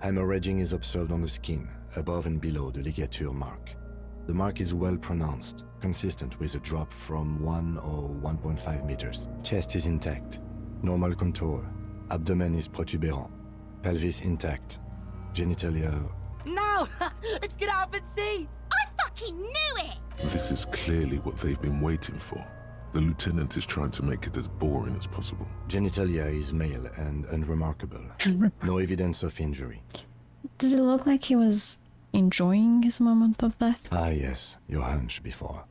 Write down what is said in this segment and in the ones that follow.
Hemorrhaging is observed on the skin, above and below the ligature mark. The mark is well pronounced, consistent with a drop from 1 or 1.5 meters. Chest is intact, normal contour. Abdomen is protuberant, pelvis intact, genitalia... No! Let's get up and see! I fucking knew it! This is clearly what they've been waiting for. The lieutenant is trying to make it as boring as possible. Genitalia is male and unremarkable. No evidence of injury. Does it look like he was enjoying his moment of death? Ah yes, your hunch before.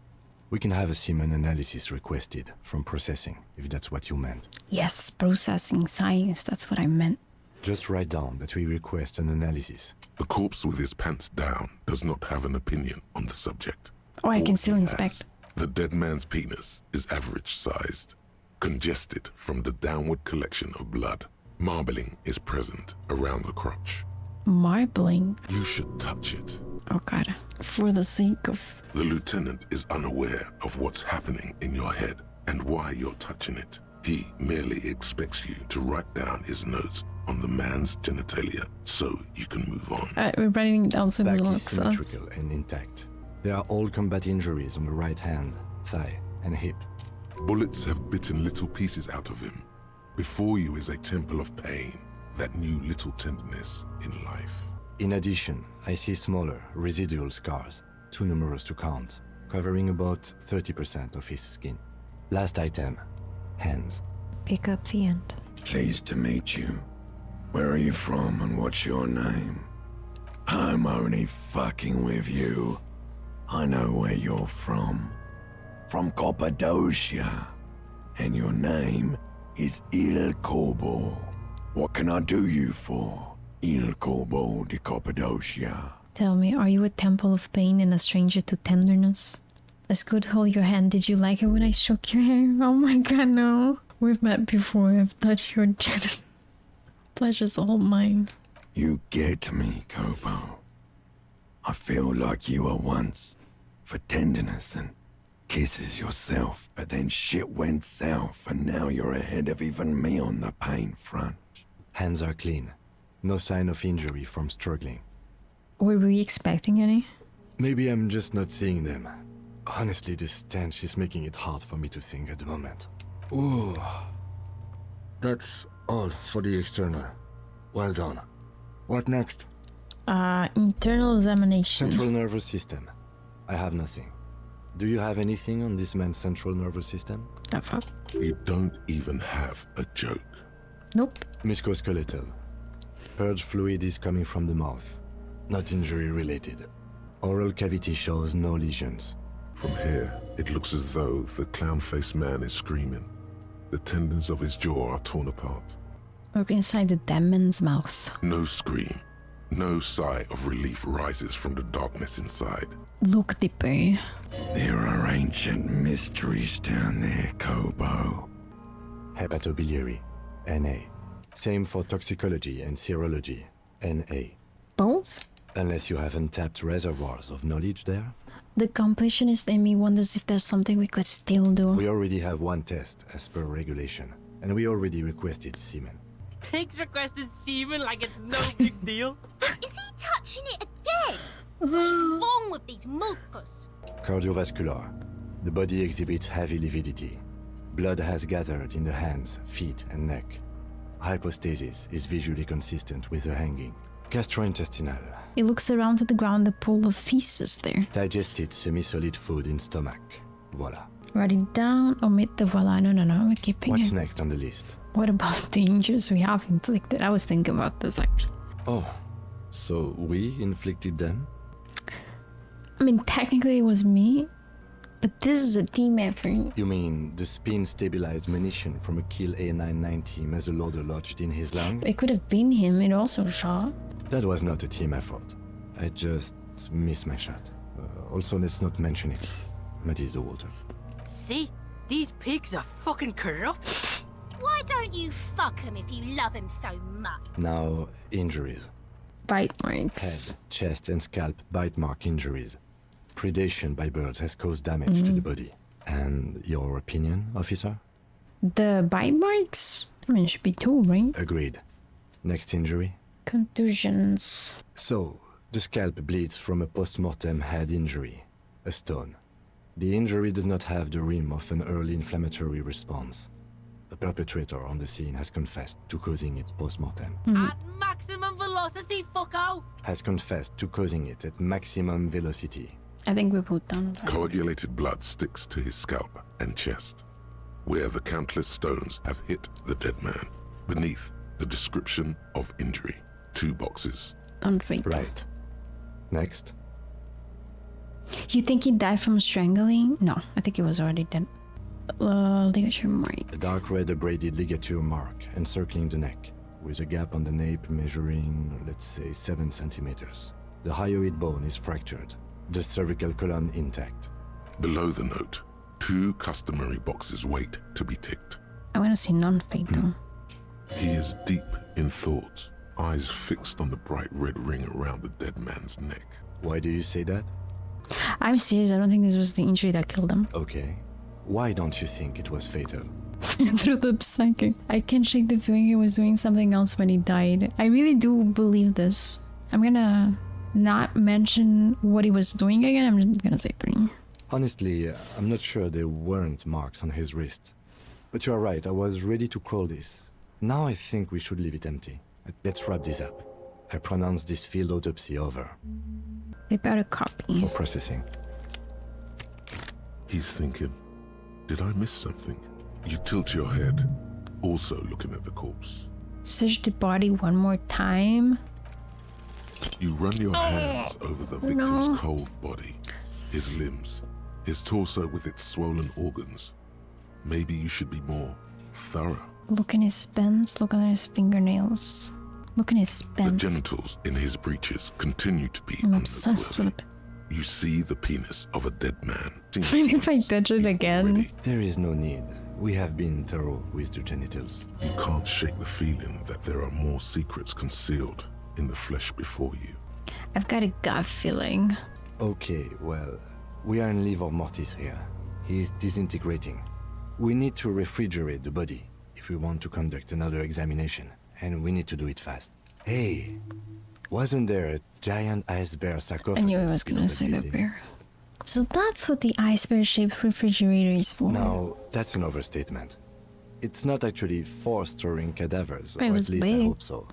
We can have a semen analysis requested from processing, if that's what you meant. Yes, processing science, that's what I meant. Just write down that we request an analysis. The corpse with his pants down does not have an opinion on the subject. Oh, I can All still he inspect. has, the dead man's penis is average-sized, congested from the downward collection of blood. Marbling is present around the crotch. Marbling? You should touch it. Oh god, for the sake of... The lieutenant is unaware of what's happening in your head and why you're touching it. He merely expects you to write down his notes on the man's genitalia so you can move on. We're writing down some Back is notes. symmetrical and intact. There are all combat injuries on the right hand, thigh, and hip. Bullets have bitten little pieces out of him. Before you is a temple of pain that knew little tenderness in life. In addition, I see smaller, residual scars, too numerous to count, covering about 30% of his skin. Last item, hands. Pick up the end. Pleased to meet you. Where are you from and what's your name? I'm only fucking with you. I know where you're from. From Cappadocia. And your name is Il Corbo. What can I do you for? Il Corbo de Cappadocia. Tell me, are you a temple of pain and a stranger to tenderness? Let's go to hold your hand. Did you like it when I shook your hair? Oh my god, no. We've met before. I've touched your genitals. Pleasure's all mine. You get me, Kobo. I feel like you were once for tenderness and kisses yourself, but then shit went south and now you're ahead of even me on the pain front. Hands are clean. No sign of injury from struggling. Were we expecting any? Maybe I'm just not seeing them. Honestly, this stench is making it hard for me to think at the moment. Ooh. That's all for the external. Well done. What next? Internal examination. Central nervous system. I have nothing. Do you have anything on this man's central nervous system? The fuck? You don't even have a joke. Nope. Musculoskeletal. Purge fluid is coming from the mouth. Not injury related. Oral cavity shows no lesions. From here, it looks as though the clown-faced man is screaming. The tendons of his jaw are torn apart. Look inside the dead man's mouth. No scream. No sigh of relief rises from the darkness inside. Look deeper. There are ancient mysteries down there, Kobo. Hepatobiliary. NA. Same for toxicology and serology. NA. Both? Unless you have untapped reservoirs of knowledge there. The completionist in me wonders if there's something we could still do. We already have one test as per regulation, and we already requested semen. Pigs requested semen like it's no big deal. Is he touching it again? What is wrong with these mulpers? Cardiovascular. The body exhibits heavy lividity. Blood has gathered in the hands, feet, and neck. Hypostasis is visually consistent with the hanging. Gastrointestinal. It looks around to the ground, a pool of feces there. Digested semi-solid food in stomach. Voila. Write it down, omit the voila. No, we're keeping What's it. next on the list? What about the injuries we have inflicted? I was thinking about this actually. Oh, so we inflicted them? I mean, technically it was me, but this is a team effort. You mean the spin-stabilized munition from a Kill A990 muzzleloader lodged in his lung? It could have been him, it also shot. That was not a team effort. I just missed my shot. Also, let's not mention it. Muddies the water. See? These pigs are fucking corrupt. Why don't you fuck him if you love him so much? Now, injuries. Bite marks. Head, chest and scalp bite mark injuries. Predation by birds has caused damage to the body. And your opinion, officer? The bite marks? I mean, it should be two, right? Agreed. Next injury? Contusions. So, the scalp bleeds from a post-mortem head injury, a stone. The injury does not have the rim of an early inflammatory response. The perpetrator on the scene has confessed to causing it post-mortem. At maximum velocity, fucko! Has confessed to causing it at maximum velocity. I think we put down. Coagulated blood sticks to his scalp and chest, where the countless stones have hit the dead man. Beneath, the description of injury. 2 boxes. Don't wait. Right. Next. You think he died from strangling? No, I think he was already dead. Ligature mark. A dark red abraded ligature mark encircling the neck, with a gap on the nape measuring, let's say, 7 centimeters. The hyoid bone is fractured, the cervical column intact. Below the note, 2 customary boxes wait to be ticked. I'm gonna say non-fatal. He is deep in thought, eyes fixed on the bright red ring around the dead man's neck. Why do you say that? I'm serious, I don't think this was the injury that killed him. Okay. Why don't you think it was fatal? Through the psychic. I can't shake the feeling he was doing something else when he died. I really do believe this. I'm gonna not mention what he was doing again. I'm just gonna say 3. Honestly, I'm not sure there weren't marks on his wrist. But you're right, I was ready to call this. Now I think we should leave it empty. Let's wrap this up. I pronounce this field autopsy over. Prepare a copy. For processing. He's thinking, did I miss something? You tilt your head, also looking at the corpse. Search the body one more time. You run your hands over the victim's cold body, his limbs, his torso with its swollen organs. Maybe you should be more thorough. Look in his pants, look at his fingernails. Look in his The pants. genitals in his breeches continue to be I'm obsessed with unequivocal. You see the penis of a dead man. Maybe if I touch it again. There is no need. We have been thorough with the genitals. You can't shake the feeling that there are more secrets concealed in the flesh before you. I've got a gut feeling. Okay, well, we are in livor mortis here. He is disintegrating. We need to refrigerate the body if we want to conduct another examination, and we need to do it fast. Hey, wasn't there a giant ice bear sarcophagus? I knew I was below gonna the say that building? bear. So that's what the ice bear shaped refrigerator is for. No, that's an overstatement. It's not actually for storing cadavers, It or was at least I big. hope so.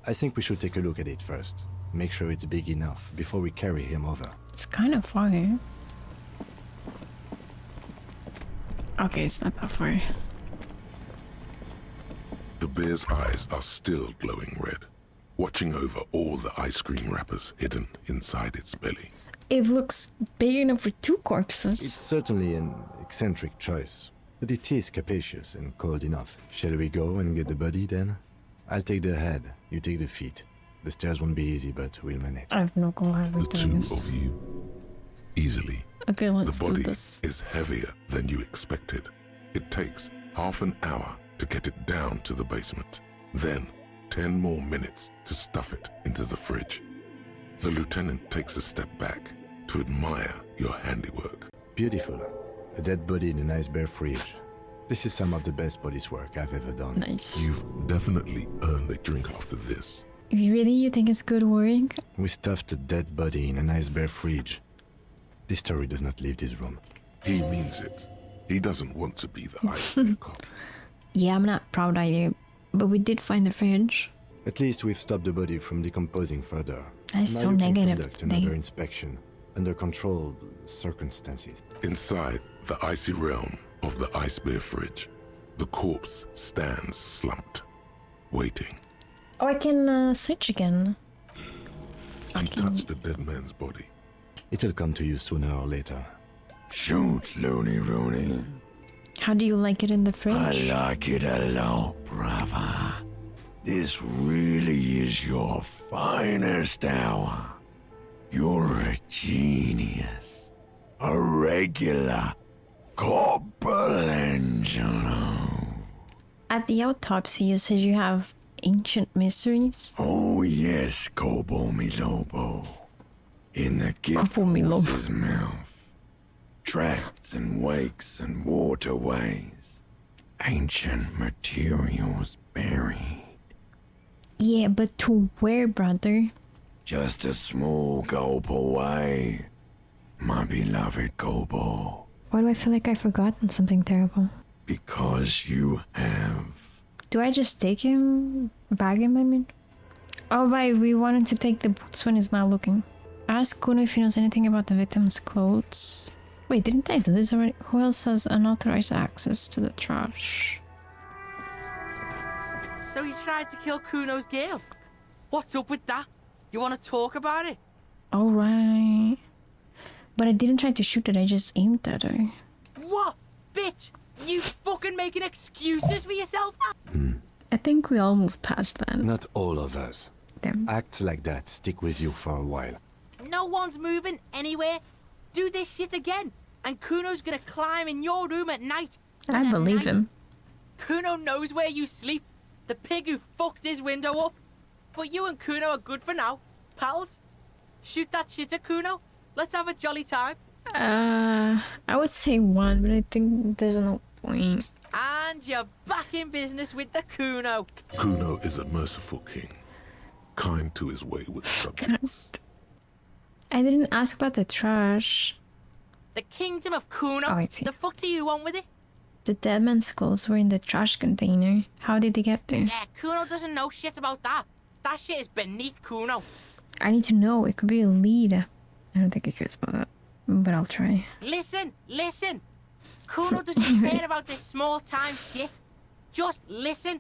I think we should take a look at it first. Make sure it's big enough before we carry him over. It's kind of far. Okay, it's not that far. The bear's eyes are still glowing red, watching over all the ice cream wrappers hidden inside its belly. It looks big enough for 2 corpses. It's certainly an eccentric choice, but it is capacious and cold enough. Shall we go and get the body then? I'll take the head, you take the feet. The stairs won't be easy, but we'll manage. I have no clue how The to do 2 this. of you, easily. Okay, let's The do body this. is heavier than you expected. It takes half an hour to get it down to the basement. Then 10 more minutes to stuff it into the fridge. The lieutenant takes a step back to admire your handiwork. Beautiful. A dead body in a nice bare fridge. This is some of the best police work I've ever done. Nice. You've definitely earned a drink after this. Really? You think it's good work? We stuffed a dead body in a nice bare fridge. This story does not leave this room. He means it. He doesn't want to be the ice cream cop. Yeah, I'm not proud either. But we did find the fridge. At least we've stopped the body from decomposing further. I'm Now so you can negative conduct today. another inspection under controlled circumstances. Inside the icy realm of the ice bear fridge, the corpse stands slumped, waiting. Oh, I can switch again. You touch the dead man's body. It'll come to you sooner or later. Shoot, Looney Rooney. How do you like it in the fridge? I like it a lot, brother. This really is your finest hour. You're a genius. A regular Corporal Angelo. At the autopsy, you said you have ancient mysteries. Oh yes, Cobo mi Lobo. In the gift Cobo mi Lobo. horse's mouth. Tracts and wakes and waterways. Ancient materials buried. Yeah, but to where, brother? Just a small gulp away, my beloved Kobo. Why do I feel like I've forgotten something terrible? Because you have. Do I just take him? Bag him, I mean? Oh, right, we wanted to take the boots when he's not looking. Ask Kuno if he knows anything about the victim's clothes. Wait, didn't I do this already? Who else has unauthorized access to the trash? So you tried to kill Kuno's girl? What's up with that? You want to talk about it? Alright. But I didn't try to shoot it, I just aimed at her. What? Bitch! You fucking making excuses for yourself? I think we all moved past that. Not all of us. Damn. Acts like that stick with you for a while. No one's moving anywhere. Do this shit again, and Kuno's gonna climb in your room at night. I At believe night. him. Kuno knows where you sleep. The pig who fucked his window up. But you and Kuno are good for now. Pals, shoot that shit at Kuno. Let's have a jolly time. I would say one, but I think there's no point. And you're back in business with the Kuno. Kuno is a merciful king, kind to his wayward subjects. I didn't ask about the trash. The kingdom of Kuno. Oh, I see. The fuck do you want with it? The dead man's clothes were in the trash container. How did they get there? Yeah, Kuno doesn't know shit about that. That shit is beneath Kuno. I need to know. It could be a lead. I don't think he cares about that, but I'll try. Listen. Kuno doesn't care about this small time shit. Just listen.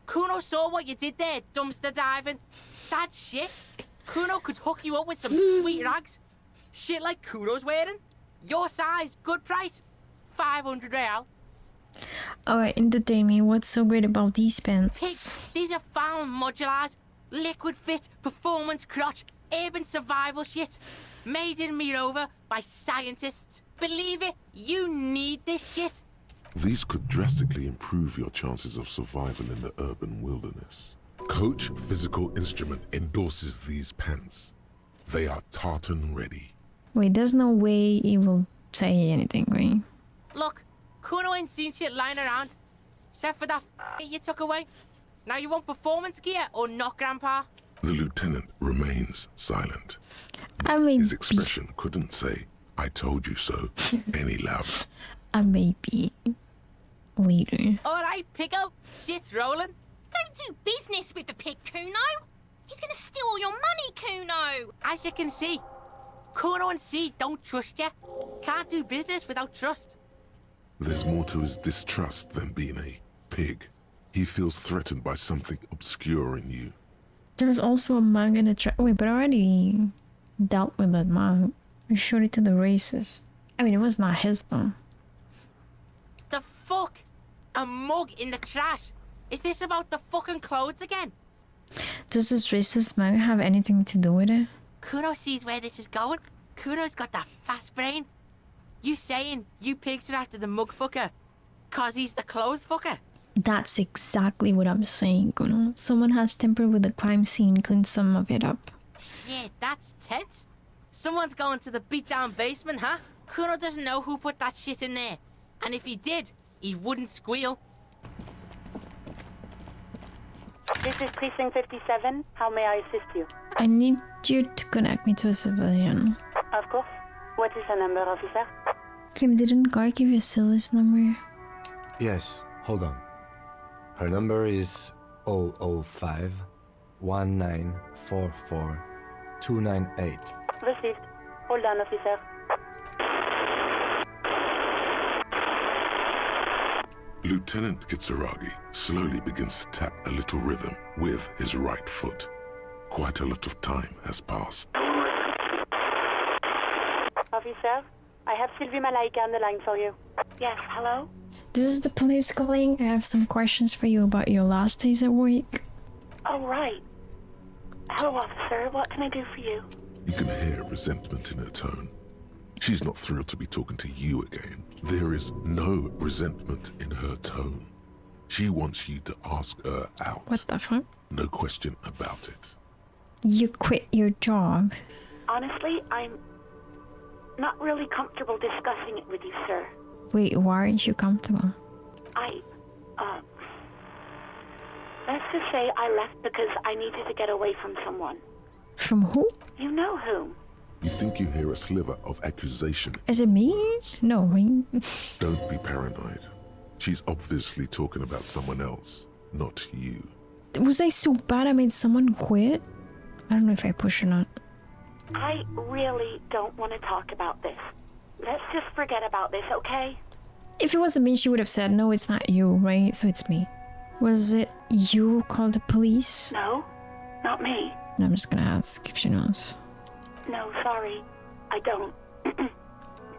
Kuno saw what you did there, dumpster diving. Sad shit. Kuno could hook you up with some sweet rags. Shit like Kuno's wearing. Your size, good price. 500 real. Alright, entertain me. What's so great about these pants? Pigs, these are found modulars. Liquid fit, performance crotch, urban survival shit. Made in Mirova by scientists. Believe it, you need this shit. These could drastically improve your chances of survival in the urban wilderness. Coach Physical Instrument endorses these pants. They are tartan ready. Wait, there's no way he will say anything, right? Look, Kuno ain't seen shit lying around. Except for that you took away. Now you want performance gear or not, Grandpa? The lieutenant remains silent. I may His be. expression couldn't say, "I told you so," any louder. I may be. Later. Alright, Pico. Shit's rolling. Don't do business with the pig, Kuno. He's gonna steal all your money, Kuno. As you can see, Kuno and C don't trust you. Can't do business without trust. There's more to his distrust than being a pig. He feels threatened by something obscure in you. There's also a mug in the trash. Wait, but I already dealt with that mug. I showed it to the racist. I mean, it was not his though. The fuck? A mug in the trash? Is this about the fucking clothes again? Does this racist mug have anything to do with it? Kuno sees where this is going. Kuno's got that fast brain. You saying you pigs are after the mug fucker? Cause he's the clothes fucker? That's exactly what I'm saying, Kuno. Someone has tampered with the crime scene, cleaned some of it up. Shit, that's tense. Someone's going to the beat-down basement, huh? Kuno doesn't know who put that shit in there. And if he did, he wouldn't squeal. This is Precinct 57. How may I assist you? I need you to connect me to a civilian. Of course. What is the number, officer? Kim, didn't Gar give you Sylvia's number? Yes, hold on. Her number is 005 1944 298. Received. Hold on, officer. Lieutenant Kitsuragi slowly begins to tap a little rhythm with his right foot. Quite a lot of time has passed. Officer, I have Sylvie Malaika on the line for you. Yes, hello? This is the police calling. I have some questions for you about your last days at work. Oh, right. Hello, officer. What can I do for you? You can hear resentment in her tone. She's not thrilled to be talking to you again. There is no resentment in her tone. She wants you to ask her out. What the fuck? No question about it. You quit your job. Honestly, I'm not really comfortable discussing it with you, sir. Wait, why aren't you comfortable? Let's just say I left because I needed to get away from someone. From who? You know whom. You think you hear a sliver of accusation. Is it me? No, right? Don't be paranoid. She's obviously talking about someone else, not you. Was I so bad I made someone quit? I don't know if I push or not. I really don't want to talk about this. Let's just forget about this, okay? If it wasn't me, she would have said, no, it's not you, right? So it's me. Was it you who called the police? No, not me. No, I'm just gonna ask if she knows. No, sorry. I don't.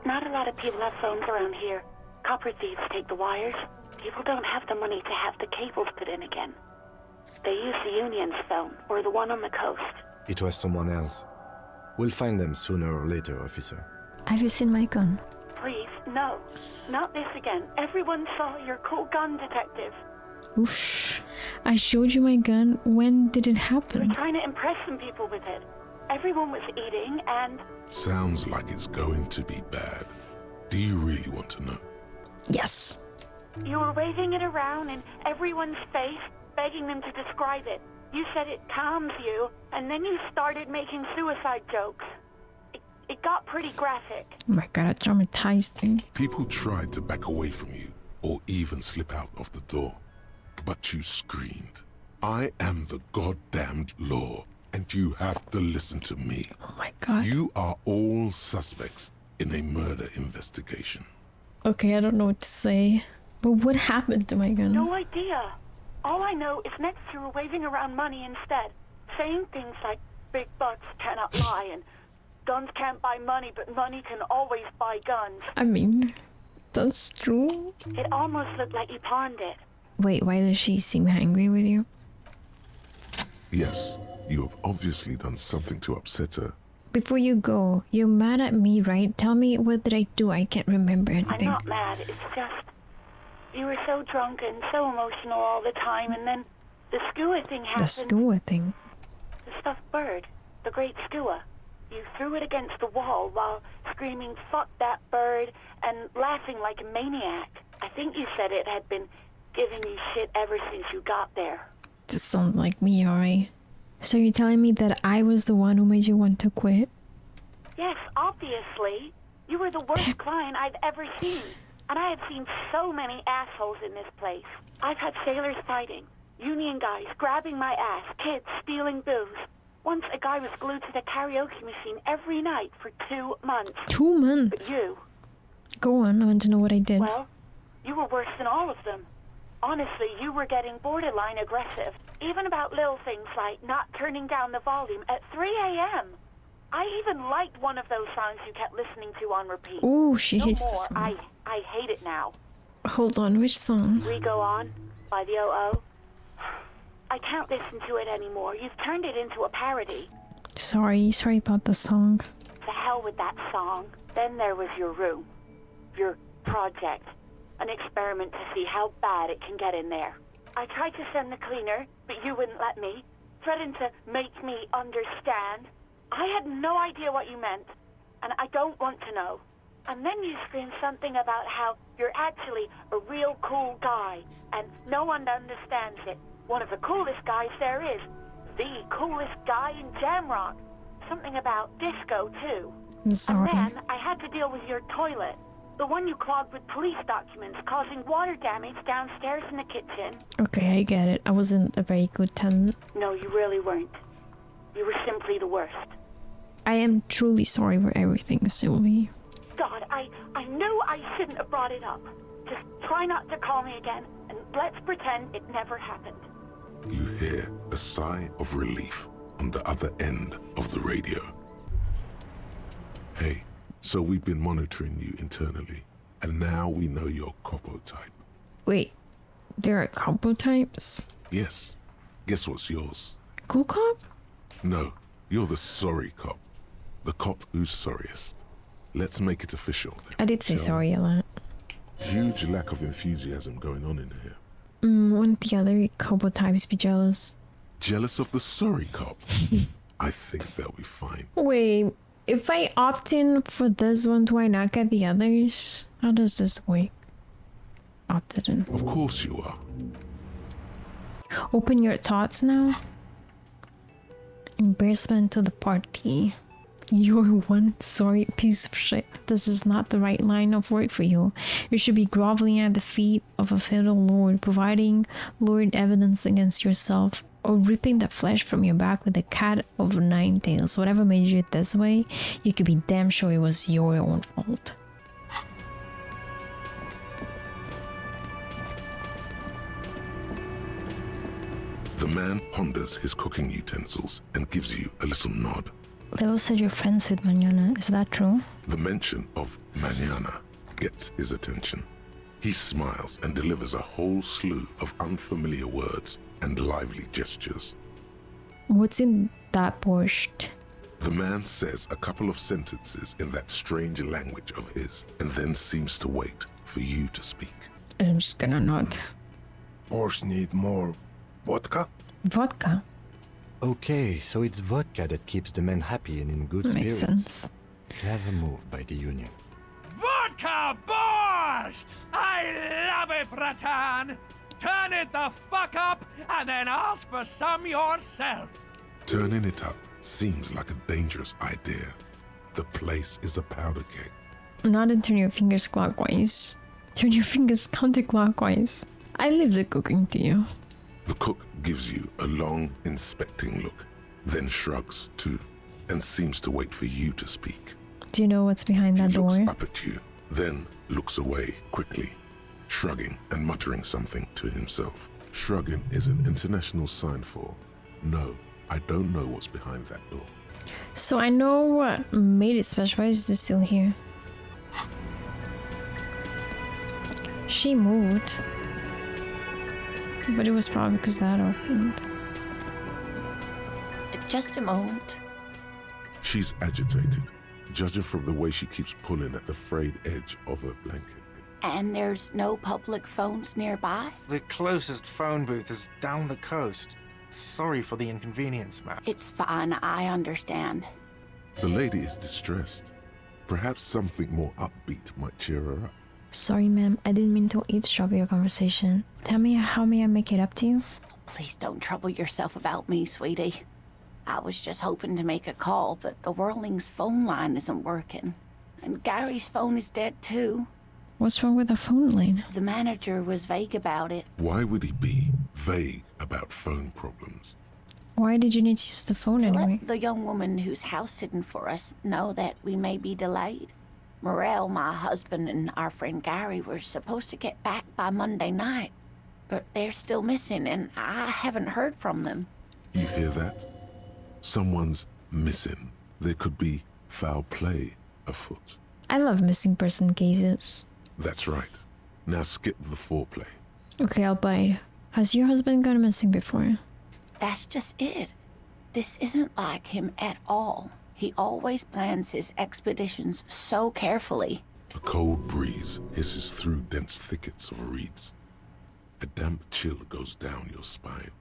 Not a lot of people have phones around here. Copper thieves take the wires. People don't have the money to have the cables put in again. They use the Union's phone, or the one on the coast. It was someone else. We'll find them sooner or later, officer. Have you seen my gun? Please, no. Not this again. Everyone saw your cool gun, detective. Whoosh. I showed you my gun. When did it You happen? were trying to impress some people with it. Everyone was eating, and Sounds like it's going to be bad. Do you really want to know? Yes. you were waving it around in everyone's face, begging them to describe it. You said it calms you, and then you started making suicide jokes. It got pretty graphic. Oh my god, I traumatized me. People tried to back away from you, or even slip out of the door. But you screamed, I am the goddamned law, and you have to listen to me. Oh my god. You are all suspects in a murder investigation. Okay, I don't know what to say. But what happened to my gun? No idea. All I know is next you were waving around money instead, saying things like big bucks cannot lie and guns can't buy money, but money can always buy guns. I mean, that's true. It almost looked like you pawned it. Wait, why does she seem angry with you? Yes, you have obviously done something to upset her. Before you go, you're mad at me, right? Tell me, what did I do? I can't remember I'm anything. not mad, it's just you were so drunk and so emotional all the time, and then the skua thing The happened. skua thing. The stuffed bird, the great skua. You threw it against the wall while screaming, fuck that bird, and laughing like a maniac. I think you said it had been giving you shit ever since you got there. This sounds like me, alright? So you're telling me that I was the one who made you want to quit? Yes, obviously. You were the worst client I've ever seen. And I have seen so many assholes in this place. I've had sailors fighting, union guys grabbing my ass, kids stealing booze. Once a guy was glued to the karaoke machine every night for 2 months. 2 months? But you, Go on, I want to know what I did. well, you were worse than all of them. Honestly, you were getting borderline aggressive. Even about little things like not turning down the volume at 3 a.m. I even liked one of those songs you kept listening to on repeat. Oh, she No hates the more. song. I hate it now. Hold on, which song? We Go On by the O.O. I can't listen to it anymore. You've turned it into a parody. Sorry about the song. To hell with that song. Then there was your room. Your project. An experiment to see how bad it can get in there. I tried to send the cleaner, but you wouldn't let me. Threatened to make me understand. I had no idea what you meant, and I don't want to know. And then you screamed something about how you're actually a real cool guy, and no one understands it. One of the coolest guys there is. The coolest guy in Jamrock. Something about disco, too. I'm sorry. And then I had to deal with your toilet. The one you clogged with police documents, causing water damage downstairs in the kitchen. Okay, I get it. I wasn't a very good tenant. No, you really weren't. You were simply the worst. I am truly sorry for everything, Sylvie. God, I knew I shouldn't have brought it up. Just try not to call me again, and let's pretend it never happened. You hear a sigh of relief on the other end of the radio. Hey, so we've been monitoring you internally, and now we know your Copo type. Wait, there are combo types? Yes. Guess what's yours? Cool cop? No, you're the sorry cop. The cop who's sorriest. Let's make it official then. I did say shall sorry a lot. we? Huge lack of enthusiasm going on in here. Wouldn't the other combo types be jealous? Jealous of the sorry cop? I think they'll be fine. Wait, if I opt in for this one, do I not get the others? How does this work? Opted in. Of course you are. Open your thoughts now. Embarrassment to the party. You're one sorry piece of shit. This is not the right line of work for you. You should be groveling at the feet of a feudal lord, providing lurid evidence against yourself, or ripping the flesh from your back with a cat of nine tails. Whatever made you this way, you could be damn sure it was your own fault. The man ponders his cooking utensils and gives you a little nod. Leo said you're friends with Mañana. Is that true? The mention of mañana gets his attention. He smiles and delivers a whole slew of unfamiliar words and lively gestures. What's in that borscht? The man says a couple of sentences in that strange language of his and then seems to wait for you to speak. I'm just gonna nod. Borscht need more vodka? Vodka? Okay, so it's vodka that keeps the men happy and in good Makes spirits. sense. Clever move by the Union. Vodka borscht! I love it, Bratan! Turn it the fuck up and then ask for some yourself. Turning it up seems like a dangerous idea. The place is a powder keg. Not to turn your fingers clockwise. Turn your fingers counterclockwise. I leave the cooking to you. The cook gives you a long, inspecting look, then shrugs too, and seems to wait for you to speak. Do you know what's behind that He looks door? up at you, then looks away quickly, shrugging and muttering something to himself. Shrugging is an international sign for, no, I don't know what's behind that door. So I know what made it special. Why is this still here? She moved. But it was probably because that opened. Just a moment. She's agitated, judging from the way she keeps pulling at the frayed edge of her blanket. And there's no public phones nearby? The closest phone booth is down the coast. Sorry for the inconvenience, ma'am. It's fine, I understand. The lady is distressed. Perhaps something more upbeat might cheer her up. Sorry, ma'am. I didn't mean to eavesdrop your conversation. Tell me, how may I make it up to you? Please don't trouble yourself about me, sweetie. I was just hoping to make a call, but the Whirling's phone line isn't working. And Gary's phone is dead too. What's wrong with the phone line? The manager was vague about it. Why would he be vague about phone problems? Why did you need to use the phone To anyway? let the young woman who's house sitting for us know that we may be delayed. Morel, my husband, and our friend Gary were supposed to get back by Monday night, but they're still missing, and I haven't heard from them. You hear that? Someone's missing. There could be foul play afoot. I love missing person cases. That's right. Now skip the foreplay. Okay, I'll bite. Has your husband gone missing before? That's just it. This isn't like him at all. He always plans his expeditions so carefully. A cold breeze hisses through dense thickets of reeds. A damp chill goes down your spine.